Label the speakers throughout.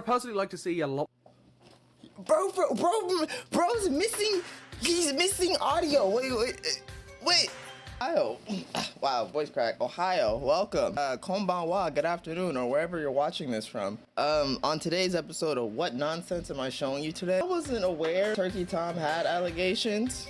Speaker 1: I'd personally like to see a lot.
Speaker 2: Bro's missing. He's missing audio. Wait. Ohio. Wow, voice crack. Ohio, welcome. Konbanwa, good afternoon, or wherever you're watching this from. On today's episode of What Nonsense Am I Showing You Today? I wasn't aware Turkey Tom had allegations.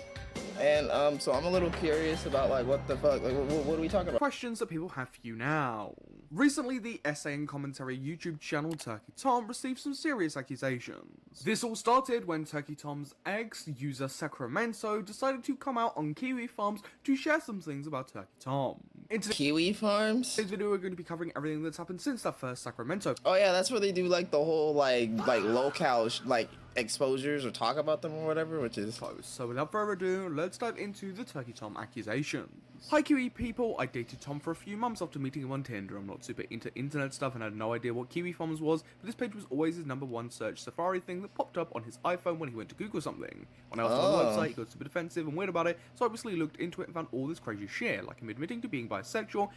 Speaker 2: And so I'm a little curious about like what the fuck, like what are we talking about?
Speaker 1: Questions that people have for you now. Recently, the essay and commentary YouTube channel Turkey Tom received some serious accusations. This all started when Turkey Tom's ex-user Sacramento decided to come out on Kiwi Farms to share some things about Turkey Tom. In
Speaker 2: Kiwi Farms?
Speaker 1: Today's video, we're going to be covering everything that's happened since that first Sacramento.
Speaker 2: Oh yeah, that's where they do like the whole like locale like exposures or talk about them or whatever, which is
Speaker 1: close. So without further ado, let's dive into the Turkey Tom accusations. Hi Kiwi people, I dated Tom for a few months after meeting him on Tinder. I'm not super into internet stuff and had no idea what Kiwi Farms was, but this page was always his #1 search Safari thing that popped up on his iPhone when he went to Google something. When I was on the website, he got super defensive and weird about it, so I obviously looked into it and found all this crazy shit, like him admitting to being bisexual,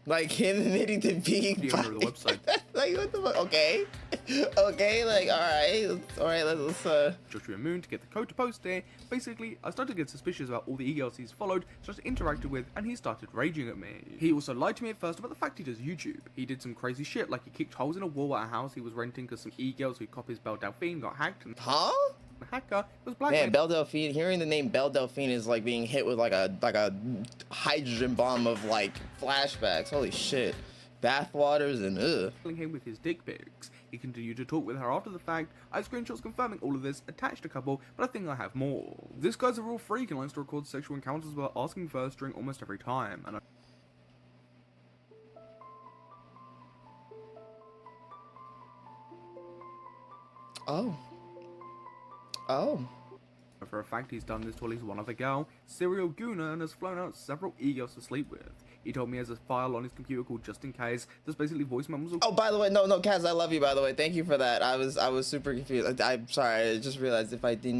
Speaker 2: like him admitting to being
Speaker 1: the owner of the website.
Speaker 2: Like what the fuck? Okay, like alright, let's
Speaker 1: Joshua Moon to get the code to post it. Basically, I started to get suspicious about all the e-girls he's followed, started interacting with, and he started raging at me. He also lied to me at first about the fact he does YouTube. He did some crazy shit, like he kicked holes in a wall at a house he was renting because some e-girls who copies Belle Delphine got hacked and the hacker was black.
Speaker 2: Man, Belle Delphine, hearing the name Belle Delphine is like being hit with like a hydrogen bomb of like flashbacks. Holy shit. Bathwaters and
Speaker 1: killing him with his dick pics. He continued to talk with her after the fact. I have screenshots confirming all of this, attached a couple, but I think I have more. This guy's a real freak and likes to record sexual encounters without asking first during almost every time, and for a fact he's done this to at least one other girl, serial gooner, and has flown out several e-girls to sleep with. He told me he has a file on his computer called Just In Case. There's basically voice memos.
Speaker 2: Oh, by the way, no, Kaz, I love you, by the way. Thank you for that. I was super confused. I'm sorry. I just realized if I did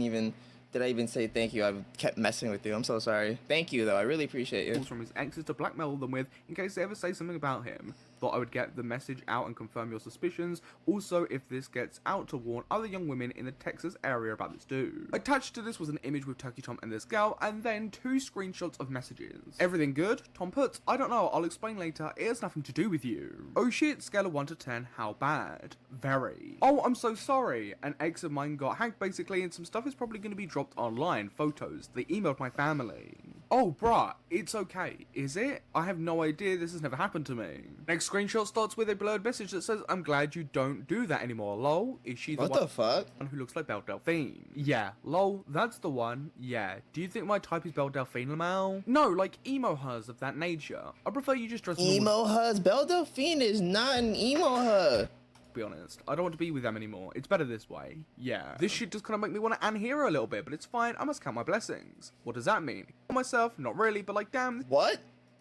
Speaker 2: I even say thank you? I kept messing with you. I'm so sorry. Thank you, though. I really appreciate you.
Speaker 1: From his exes to blackmail them with in case they ever say something about him. Thought I would get the message out and confirm your suspicions. Also, if this gets out, to warn other young women in the Texas area about this dude. Attached to this was an image with Turkey Tom and this girl, and then 2 screenshots of messages. Everything good? Tom puts, I don't know, I'll explain later, it has nothing to do with you. Oh shit, scale of 1 to 10, how bad? Very. Oh, I'm so sorry. An ex of mine got hacked basically, and some stuff is probably going to be dropped online. Photos. They emailed my family. Oh, bruh, it's okay. Is it? I have no idea, this has never happened to me. Next screenshot starts with a blurred message that says, I'm glad you don't do that anymore, lol. Is she the one who looks like Belle Delphine? Yeah, lol, that's the one. Yeah. Do you think my type is Belle Delphine, Lamau? No, like emo hers of that nature. I prefer you just dress
Speaker 2: emo hers? Belle Delphine is not an emo her.
Speaker 1: Be honest, I don't want to be with them anymore. It's better this way. Yeah. This shit does kind of make me want to anhear a little bit, but it's fine. I must count my blessings. What does that mean? For myself, not really, but like, damn.
Speaker 2: What?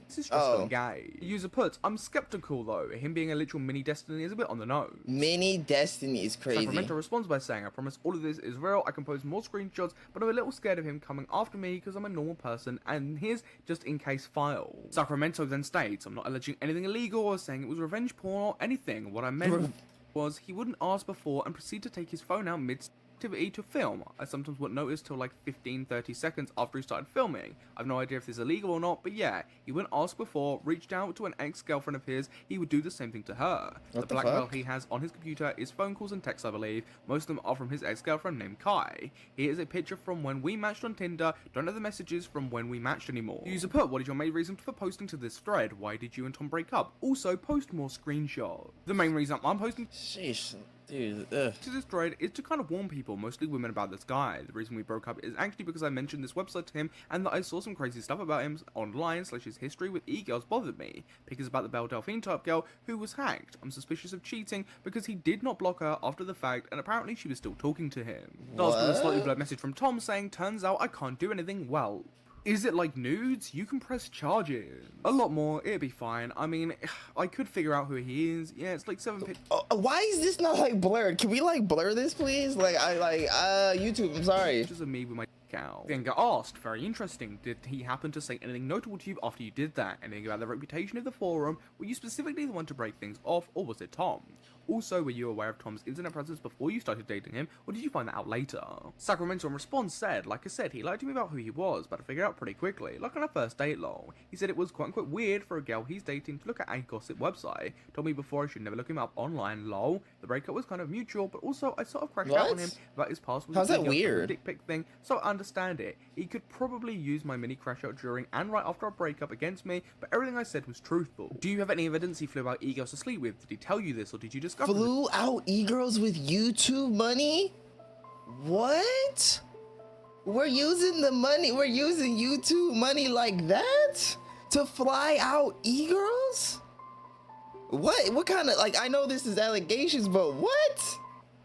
Speaker 1: This is just gay. The user puts, I'm skeptical though. Him being a literal mini Destiny is a bit on the nose.
Speaker 2: Mini Destiny is crazy.
Speaker 1: Sacramento responds by saying, I promise all of this is real. I can post more screenshots, but I'm a little scared of him coming after me because I'm a normal person and here's just in case file. Sacramento then states, I'm not alleging anything illegal or saying it was revenge porn or anything. What I meant was he wouldn't ask before and proceed to take his phone out mid-activity to film. I sometimes wouldn't notice till like 15-30 seconds after he started filming. I've no idea if this is illegal or not, but yeah, he wouldn't ask before, reached out to an ex-girlfriend of his, he would do the same thing to her. The blackmail he has on his computer is phone calls and texts, I believe. Most of them are from his ex-girlfriend named Kai. Here's a picture from when we matched on Tinder, don't know the messages from when we matched anymore. The user put, what is your main reason for posting to this thread? Why did you and Tom break up? Also, post more screenshots. The main reason I'm posting
Speaker 2: Dude,
Speaker 1: to this thread is to kind of warn people, mostly women, about this guy. The reason we broke up is actually because I mentioned this website to him and that I saw some crazy stuff about him online / his history with e-girls bothered me. Because about the Belle Delphine type girl who was hacked. I'm suspicious of cheating because he did not block her after the fact and apparently she was still talking to him. Starts with a slightly blurred message from Tom saying, turns out I can't do anything well. Is it like nudes? You can press charges. A lot more, it'd be fine. I mean, I could figure out who he is. Yeah, it's like 7 pictures.
Speaker 2: Why is this not like blurred? Can we like blur this, please? Like, YouTube, I'm sorry.
Speaker 1: Pictures of me with my out. Then got asked, very interesting, did he happen to say anything notable to you after you did that? Anything about the reputation of the forum? Were you specifically the one to break things off, or was it Tom? Also, were you aware of Tom's internet presence before you started dating him, or did you find that out later? Sacramento in response said, like I said, he lied to me about who he was, but I figured out pretty quickly, like on our first date lol. He said it was quote unquote weird for a girl he's dating to look at a gossip website. Told me before I should never look him up online lol. The breakup was kind of mutual, but also I sort of crashed out on him about his past with
Speaker 2: How's
Speaker 1: the
Speaker 2: that weird?
Speaker 1: dick pic thing, so I understand it. He could probably use my mini crash out during and right after a breakup against me, but everything I said was truthful. Do you have any evidence he flew out e-girls to sleep with? Did he tell you this, or did you discover
Speaker 2: Flew out e-girls with YouTube money? What? We're using the money, we're using YouTube money like that? To fly out e-girls? What kind of, like, I know this is allegations, but what?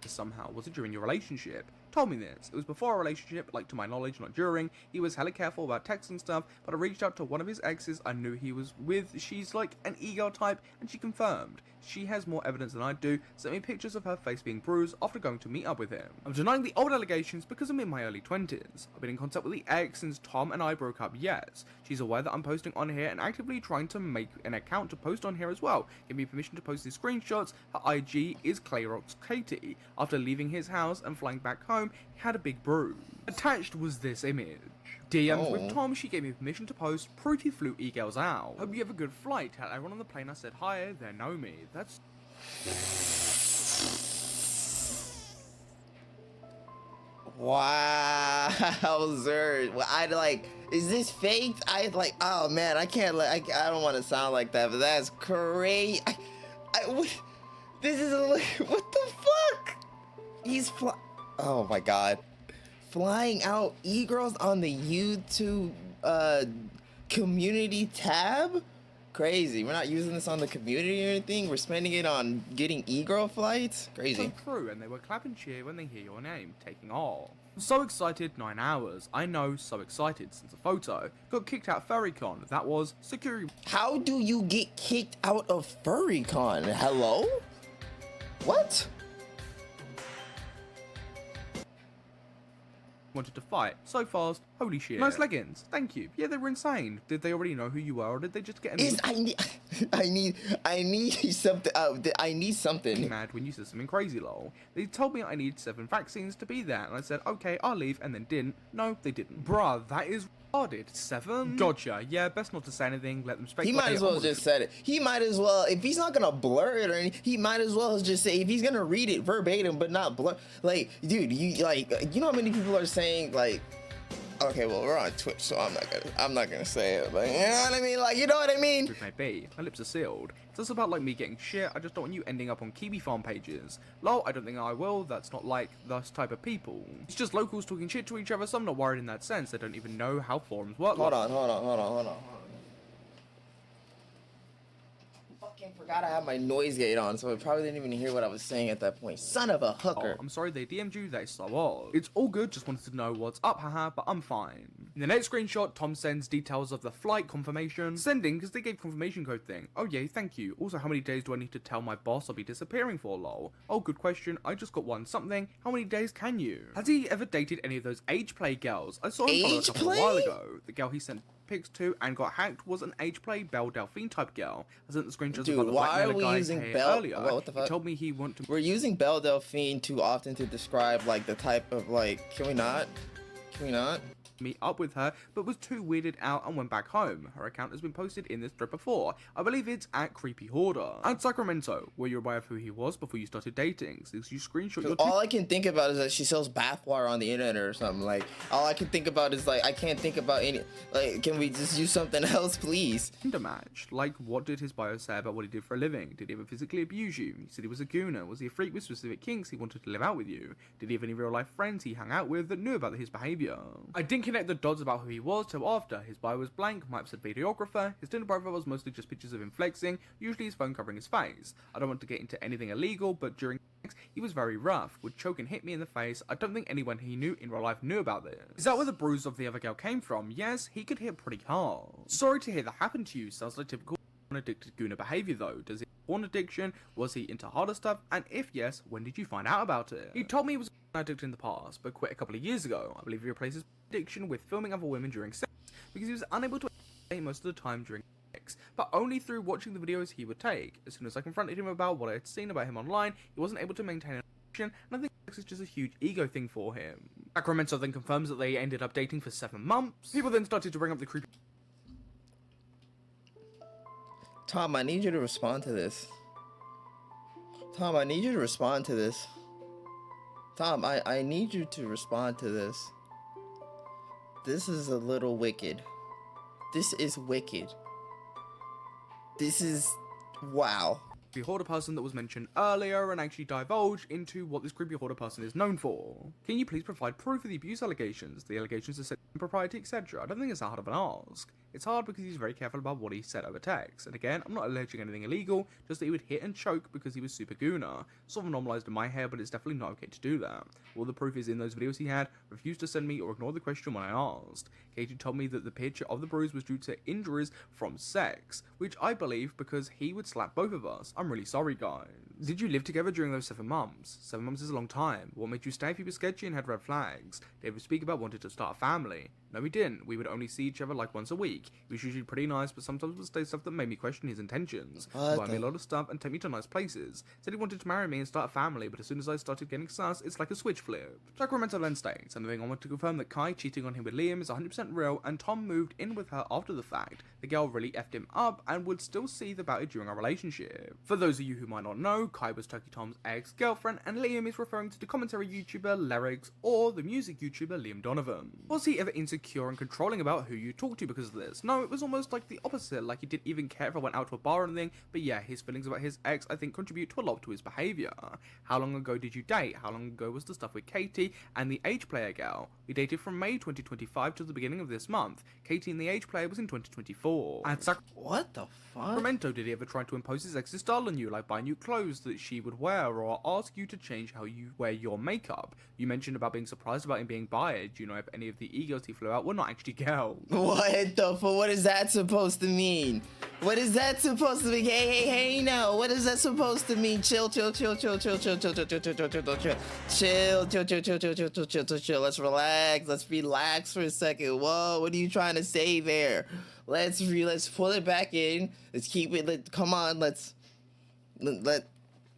Speaker 1: Somehow? Was it during your relationship? Told me this. It was before our relationship, like to my knowledge, not during. He was hella careful about texts and stuff, but I reached out to one of his exes I knew he was with. She's like an e-girl type, and she confirmed. She has more evidence than I do, sent me pictures of her face being bruised after going to meet up with him. I'm denying the old allegations because I'm in my early 20s. I've been in contact with the ex since Tom and I broke up, yes. She's aware that I'm posting on here and actively trying to make an account to post on here as well. Give me permission to post these screenshots. Her IG is Clayrox Katie. After leaving his house and flying back home, he had a big bruise. Attached was this image. DMs with Tom, she gave me permission to post proof he flew e-girls out. Hope you have a good flight. Tell everyone on the plane I said hi, they know me. That's...
Speaker 2: Wow, Zerd. Well, I like, is this fake? I like, oh man, I can't, like, I don't want to sound like that, but that's crazy. This is a, what the fuck? He's oh my god. Flying out e-girls on the YouTube community tab? Crazy. We're not using this on the community or anything. We're spending it on getting e-girl flights. Crazy.
Speaker 1: Crew, and they were clap and cheer when they hear your name, taking off. So excited, 9 hours. I know, so excited since a photo. Got kicked out FurryCon. That was security.
Speaker 2: How do you get kicked out of FurryCon? Hello? What?
Speaker 1: Wanted to fight so fast. Holy shit. Nice leggings. Thank you. Yeah, they were insane. Did they already know who you were, or did they just get
Speaker 2: I need something. I need something.
Speaker 1: Mad when you said something crazy, lol. They told me I need 7 vaccines to be there, and I said okay, I'll leave, and then didn't. No, they didn't. Bruh, that is retarded. 7? Gotcha. Yeah, best not to say anything. Let them speculate.
Speaker 2: He might as well just said it. He might as well, if he's not gonna blur it or anything, he might as well just say, if he's gonna read it verbatim but not blur. Like, dude, you know how many people are saying like, okay, well, we're on Twitch, so I'm not gonna say it, but you know what I mean? Like, you know what I mean?
Speaker 1: It may be. My lips are sealed. It's just about like me getting shit. I just don't want you ending up on Kiwi Farm pages. Lol, I don't think I will. That's not like those type of people. It's just locals talking shit to each other, so I'm not worried in that sense. They don't even know how forums work.
Speaker 2: Hold on. Fucking forgot I had my noise gate on, so I probably didn't even hear what I was saying at that point. Son of a hooker.
Speaker 1: Oh, I'm sorry they DM'd you, they so odd. It's all good, just wanted to know what's up, haha, but I'm fine. In the next screenshot, Tom sends details of the flight confirmation. Sending, because they gave confirmation code thing. Oh yay, thank you. Also, how many days do I need to tell my boss I'll be disappearing for, lol? Oh, good question. I just got one something. How many days can you? Has he ever dated any of those age play girls? I saw him follow a couple a while ago. The girl he sent pics to and got hacked was an age play Belle Delphine type girl. I sent the screenshots
Speaker 2: Dude,
Speaker 1: of the
Speaker 2: why are
Speaker 1: blackmailer
Speaker 2: we
Speaker 1: guy
Speaker 2: using Belle
Speaker 1: earlier.
Speaker 2: What the fuck?
Speaker 1: He told me he wanted to.
Speaker 2: We're using Belle Delphine too often to describe like the type of like, can we not?
Speaker 1: Meet up with her, but was too weirded out and went back home. Her account has been posted in this thread before. I believe it's at Creepy Hoarder. At Sacramento, were you aware of who he was before you started dating? Since you screenshot your
Speaker 2: all I can think about is that she sells bathwater on the internet or something. Like, all I can think about is like, I can't think about any, like, can we just use something else, please?
Speaker 1: Tinder match. Like, what did his bio say about what he did for a living? Did he ever physically abuse you? He said he was a gooner. Was he a freak with specific kinks he wanted to live out with you? Did he have any real life friends he hung out with that knew about his behavior? I didn't connect the dots about who he was till after. His bio was blank, might have said videographer. His Tinder profile was mostly just pictures of him flexing, usually his phone covering his face. I don't want to get into anything illegal, but during sex, he was very rough, would choke and hit me in the face. I don't think anyone he knew in real life knew about this. Is that where the bruise of the other girl came from? Yes, he could hit pretty hard. Sorry to hear that happened to you. Sounds like typical addicted gooner behavior though. Does he have porn addiction? Was he into harder stuff? And if yes, when did you find out about it? He told me he was an addict in the past, but quit a couple of years ago. I believe he replaced his addiction with filming other women during sex because he was unable to most of the time during sex. but only through watching the videos he would take. As soon as I confronted him about what I had seen about him online, he wasn't able to maintain an and I think sex is just a huge ego thing for him. Sacramento then confirms that they ended up dating for 7 months. People then started to bring up the creepy...
Speaker 2: Tom, I need you to respond to this. Tom, I need you to respond to this. Tom, I need you to respond to this. This is a little wicked. This is wicked. This is... wow.
Speaker 1: creepy hoarder person that was mentioned earlier and actually divulge into what this creepy hoarder person is known for. Can you please provide proof of the abuse allegations, the allegations of sexual impropriety, etc.? I don't think it's that hard of an ask. It's hard because he's very careful about what he said over text, and again, I'm not alleging anything illegal, just that he would hit and choke because he was super gooner. Sort of normalized in my hair, but it's definitely not okay to do that. All the proof is in those videos he had, refused to send me or ignore the question when I asked. Katie told me that the picture of the bruise was due to injuries from sex, which I believe because he would slap both of us. I'm really sorry, guys. Did you live together during those 7 months? 7 months is a long time. What made you stay if you were sketchy and had red flags? Did we speak about wanting to start a family? No, we didn't. We would only see each other like once a week. He was usually pretty nice, but sometimes would say stuff that made me question his intentions. Buy me a lot of stuff and take me to nice places. Said he wanted to marry me and start a family, but as soon as I started getting sus, it's like a switch flip. Sacramento then states, and moving on to confirm that Kai cheating on him with Liam is 100% real, and Tom moved in with her after the fact. The girl really effed him up and would still seethe about it during our relationship. For those of you who might not know, Kai was Turkey Tom's ex-girlfriend, and Liam is referring to the commentary YouTuber Lyrics or the music YouTuber Liam Donovan. Was he ever insecure and controlling about who you talk to because of this? No, it was almost like the opposite, like he didn't even care if I went out to a bar or anything, but yeah, his feelings about his ex I think contribute to a lot to his behaviour. How long ago did you date? How long ago was the stuff with Katie and the Age Player gal? We dated from May 2025 to the beginning of this month. Katie and the Age Player was in 2024. And
Speaker 2: what the fuck?
Speaker 1: Sacramento, did he ever try to impose his ex's style on you, like buy new clothes that she would wear or ask you to change how you wear your makeup? You mentioned about being surprised about him being bi. Do you know if any of the e-girls he flew out were not actually girls?
Speaker 2: What the fuck? What is that supposed to mean? What is that supposed to mean? Hey, no. What is that supposed to mean? Chill. Let's relax. Let's relax for a second. Whoa, what are you trying to say there? Let's pull it back in. Let's keep it. Come on.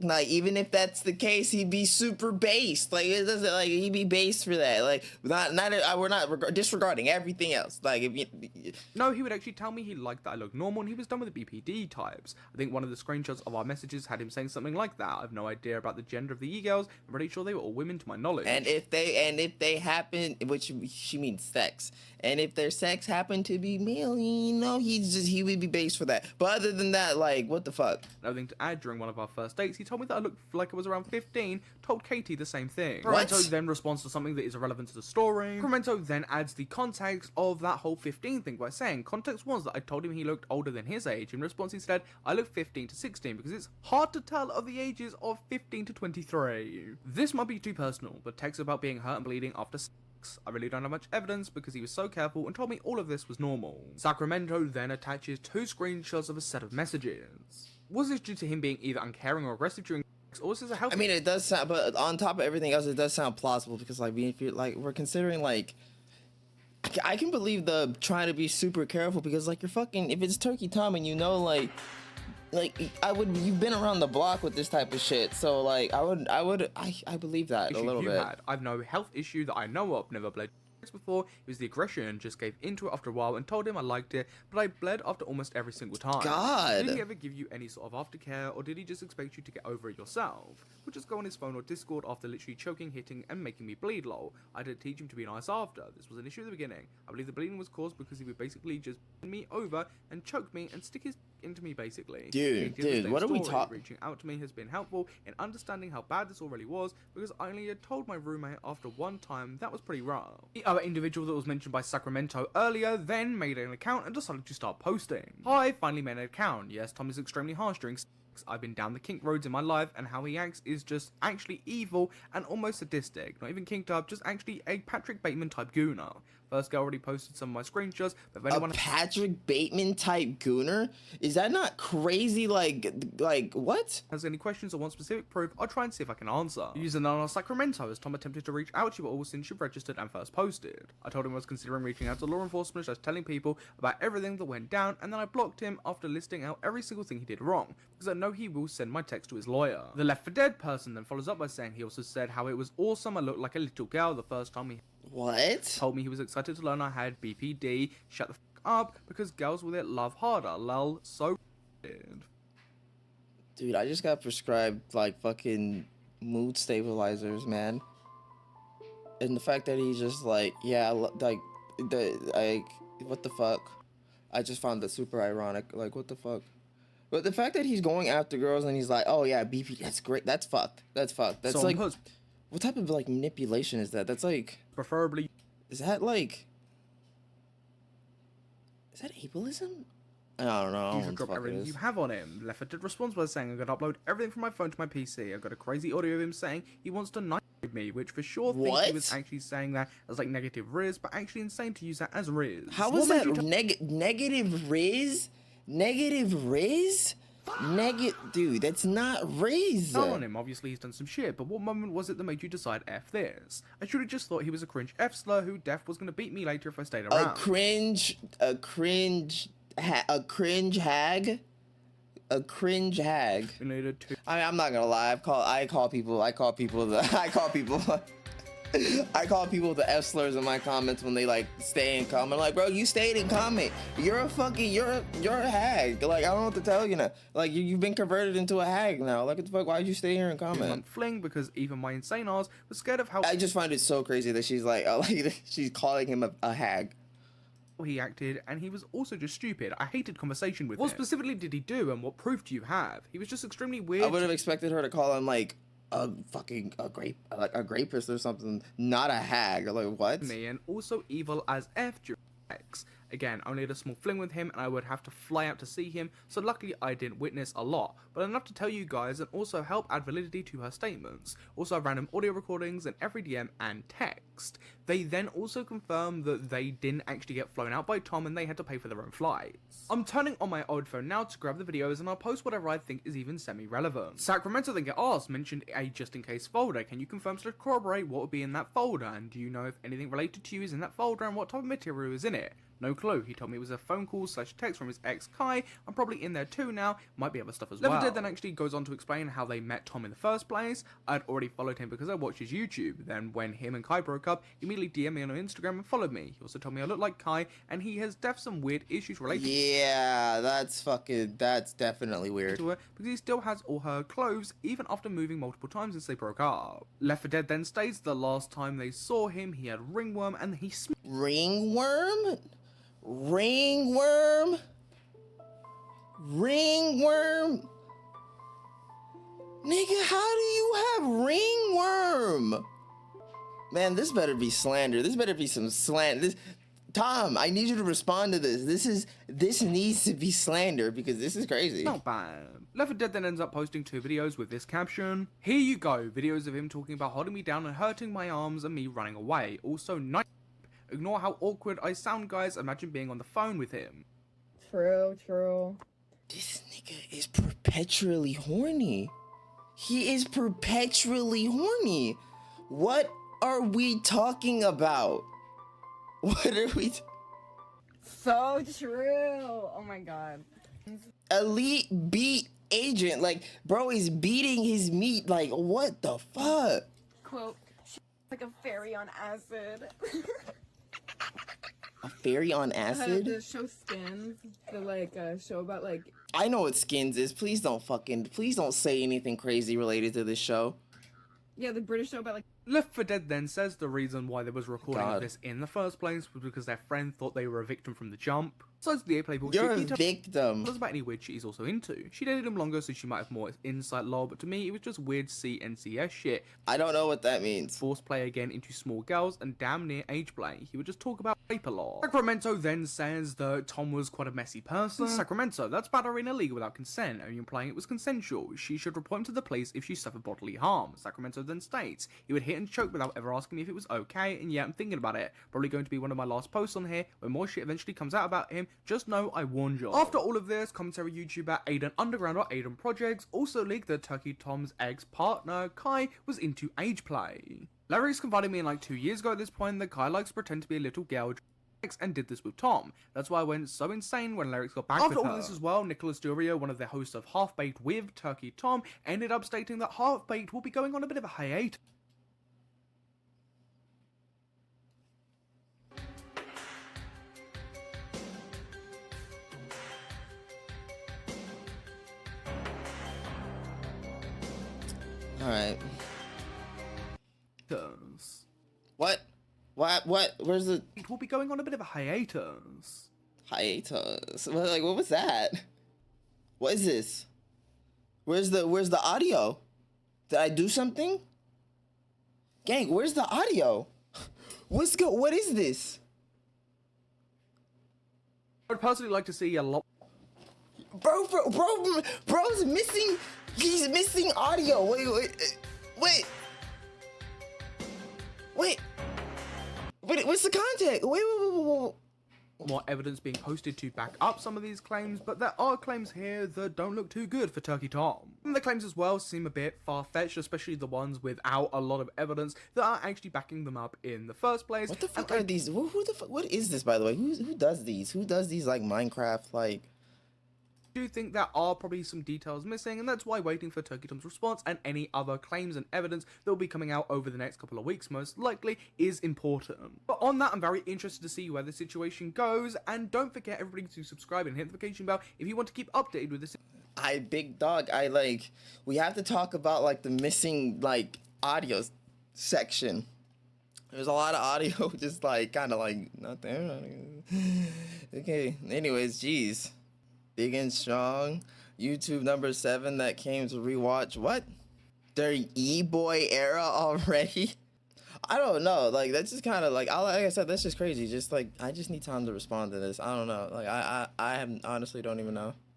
Speaker 2: Like, even if that's the case, he'd be super based. Like, it doesn't, like, he'd be based for that. Like, we're not disregarding everything else. Like, if you...
Speaker 1: No, he would actually tell me he liked that I look normal, and he was done with the BPD types. I think one of the screenshots of our messages had him saying something like that. I have no idea about the gender of the e-girls. I'm pretty sure they were all women to my knowledge.
Speaker 2: And if they happen, which she means sex, and if their sex happened to be male, you know, he would be based for that. But other than that, like, what the fuck?
Speaker 1: Another thing to add, during one of our first dates, he told me that I looked like I was around 15, told Katie the same thing.
Speaker 2: What?
Speaker 1: Sacramento then responds to something that is irrelevant to the story. Sacramento then adds the context of that whole 15 thing by saying, context was that I told him he looked older than his age. In response, he said, I look 15 to 16 because it's hard to tell of the ages of 15 to 23. This might be too personal, but texts about being hurt and bleeding after sex. I really don't have much evidence because he was so careful and told me all of this was normal. Sacramento then attaches 2 screenshots of a set of messages. Was this due to him being either uncaring or aggressive during sex, or was this a healthy...
Speaker 2: I mean, it does sound, but on top of everything else, it does sound plausible because, like, if you're, like, we're considering, like, I can believe the trying to be super careful because, like, you're fucking, if it's Turkey Tom and you know, like, you've been around the block with this type of shit, so, like, I believe that a little bit.
Speaker 1: I've no health issue that I know of, never bled before. It was the aggression, just gave into it after a while and told him I liked it, but I bled after almost every single time.
Speaker 2: God.
Speaker 1: Did he ever give you any sort of aftercare, or did he just expect you to get over it yourself? Would just go on his phone or Discord after literally choking, hitting, and making me bleed, lol. I did teach him to be nice after. This was an issue at the beginning. I believe the bleeding was caused because he would basically just bend me over and choke me and stick his into me, basically.
Speaker 2: Dude, what are we talking?
Speaker 1: Reaching out to me has been helpful in understanding how bad this all really was, because I only had told my roommate after one time. That was pretty rough. The other individual that was mentioned by Sacramento earlier then made an account and decided to start posting. I finally made an account. Yes, Tom is extremely harsh during sex. I've been down the kink roads in my life, and how he acts is just actually evil and almost sadistic. Not even kinked up, just actually a Patrick Bateman type gooner. First girl already posted some of my screenshots, but if
Speaker 2: A
Speaker 1: anyone
Speaker 2: Patrick Bateman type gooner? Is that not crazy? Like what?
Speaker 1: has any questions or wants specific proof, I'll try and see if I can answer. Username Sacramento, as Tom attempted to reach out to you all since you registered and first posted. I told him I was considering reaching out to law enforcement, just telling people about everything that went down, and then I blocked him after listing out every single thing he did wrong, because I know he will send my text to his lawyer. The Left 4 Dead person then follows up by saying he also said how it was awesome, I looked like a little girl the first time he
Speaker 2: What?
Speaker 1: told me he was excited to learn I had BPD, shut the f up, because girls with it love harder, lol, so weird.
Speaker 2: Dude, I just got prescribed like fucking mood stabilizers, man. And the fact that he's just like, yeah, like what the fuck? I just found that super ironic. Like, what the fuck? But the fact that he's going after girls and he's like, oh yeah, BP, that's great. That's fucked. That's fucked. That's
Speaker 1: So
Speaker 2: like, what type of like manipulation is that? That's like,
Speaker 1: preferably
Speaker 2: is that ableism? I don't know.
Speaker 1: you should drop everything you have on him. Left 4 Dead responds by saying I'm gonna upload everything from my phone to my PC. I've got a crazy audio of him saying he wants to knife me, which for sure think he was actually saying that as like negative riz, but actually insane to use that as riz.
Speaker 2: How is that negative riz? Negative riz? Dude, that's not riz.
Speaker 1: On him, obviously he's done some shit, but what moment was it that made you decide F this? I should have just thought he was a cringe F slur who def was gonna beat me later if I stayed around.
Speaker 2: A cringe hag. A cringe hag.
Speaker 1: Related to
Speaker 2: I'm not gonna lie. I call people the F slurs in my comments when they like stay in comment. Like, bro, you stayed in comment. You're a hag. Like, I don't know what to tell you now. Like, you've been converted into a hag now. Like, what the fuck? Why'd you stay here and comment?
Speaker 1: Fling, because even my insane ass was scared of how
Speaker 2: I just find it so crazy that she's like she's calling him a hag.
Speaker 1: he acted, and he was also just stupid. I hated conversation with him. What specifically did he do, and what proof do you have? He was just extremely weird.
Speaker 2: I would have expected her to call him like a rapist or something, not a hag. Like, what?
Speaker 1: Me, and also evil as F during X. Again, only had a small fling with him and I would have to fly out to see him, so luckily I didn't witness a lot, but enough to tell you guys and also help add validity to her statements. Also random audio recordings in every DM and text. They then also confirmed that they didn't actually get flown out by Tom and they had to pay for their own flights. I'm turning on my old phone now to grab the videos and I'll post whatever I think is even semi-relevant. Sacramento then get asked, mentioned a just in case folder. Can you confirm to corroborate what would be in that folder, and do you know if anything related to you is in that folder and what type of material is in it? No clue. He told me it was a phone call / text from his ex Kai. I'm probably in there too now. Might be other stuff as well. Left 4 Dead then actually goes on to explain how they met Tom in the first place. I'd already followed him because I watched his YouTube. Then when him and Kai broke up, he immediately DM'd me on Instagram and followed me. He also told me I look like Kai and he has some weird issues related
Speaker 2: that's definitely weird.
Speaker 1: to her because he still has all her clothes even after moving multiple times since they broke up. Left 4 Dead then states the last time they saw him he had ringworm and he
Speaker 2: Ringworm? Ringworm? Ringworm? Nigga, how do you have ringworm? Man, this better be slander. This better be some slander. Tom, I need you to respond to this. This needs to be slander because this is crazy.
Speaker 1: Not bad. Left 4 Dead then ends up posting 2 videos with this caption. Here you go, videos of him talking about holding me down and hurting my arms and me running away. Also, night. Ignore how awkward I sound, guys. Imagine being on the phone with him.
Speaker 3: True.
Speaker 2: This nigga is perpetually horny. He is perpetually horny. What are we talking about? What are we?
Speaker 3: So true. Oh my god.
Speaker 2: Elite beat agent. Like, bro is beating his meat. Like, what the fuck?
Speaker 3: Quote, she's like a fairy on acid.
Speaker 2: A fairy on acid?
Speaker 3: The show Skins, the show about
Speaker 2: I know what Skins is. Please don't say anything crazy related to this show.
Speaker 3: Yeah, the British show about
Speaker 1: Left 4 Dead then says the reason why there was a recording of this in the first place was because their friend thought they were a victim from the jump. Besides the A-play bullshit,
Speaker 2: You're a victim.
Speaker 1: It was about any weird shit he's also into. She dated him longer so she might have more insight lol, but to me it was just weird CNCS shit.
Speaker 2: I don't know what that means.
Speaker 1: Force play again into small girls and damn near age play. He would just talk about rape a lot. Sacramento then says that Tom was quite a messy person. Sacramento, that's battery in a league without consent, only implying it was consensual. She should report him to the police if she suffered bodily harm. Sacramento then states he would hit and choked without ever asking me if it was okay, and yeah, I'm thinking about it. Probably going to be one of my last posts on here. When more shit eventually comes out about him, just know I warned you. After all of this, commentary YouTuber Aiden Underground or Aiden Projects also leaked that Turkey Tom's ex-partner, Kai, was into age play. Larry's confided me in like 2 years ago at this point that Kai likes to pretend to be a little girl and did this with Tom. That's why I went so insane when Larry got back with her. After all this as well, Nicholas Durio, one of the hosts of Half Baked with Turkey Tom, ended up stating that Half Baked will be going on a bit of a hiatus.
Speaker 2: Alright.
Speaker 1: What?
Speaker 2: What? Where's the...
Speaker 1: It will be going on a bit of a hiatus.
Speaker 2: Hiatus? What was that? What is this? Where's the audio? Did I do something? Gang, where's the audio? What is this?
Speaker 1: I'd personally like to see a lot...
Speaker 2: Bro's missing... He's missing audio. Wait. What's the context? Wait.
Speaker 1: More evidence being posted to back up some of these claims, but there are claims here that don't look too good for Turkey Tom. And the claims as well seem a bit far-fetched, especially the ones without a lot of evidence that are actually backing them up in the first place.
Speaker 2: What the fuck are these? Who the fuck? What is this, by the way? Who does these? Who does these like Minecraft like?
Speaker 1: I do think there are probably some details missing, and that's why waiting for Turkey Tom's response and any other claims and evidence that will be coming out over the next couple of weeks most likely is important. But on that, I'm very interested to see where the situation goes, and don't forget everybody to subscribe and hit the notification bell if you want to keep updated with this.
Speaker 2: Big dog, we have to talk about like the missing like audio section. There's a lot of audio just like kind of like not there. Okay, anyways, geez. Big and strong. YouTube number 7 that came to rewatch. What? Their e-boy era already? I don't know. Like, that's just kind of like I said, that's just crazy. Just like, I just need time to respond to this. I don't know. Like, I honestly don't even know.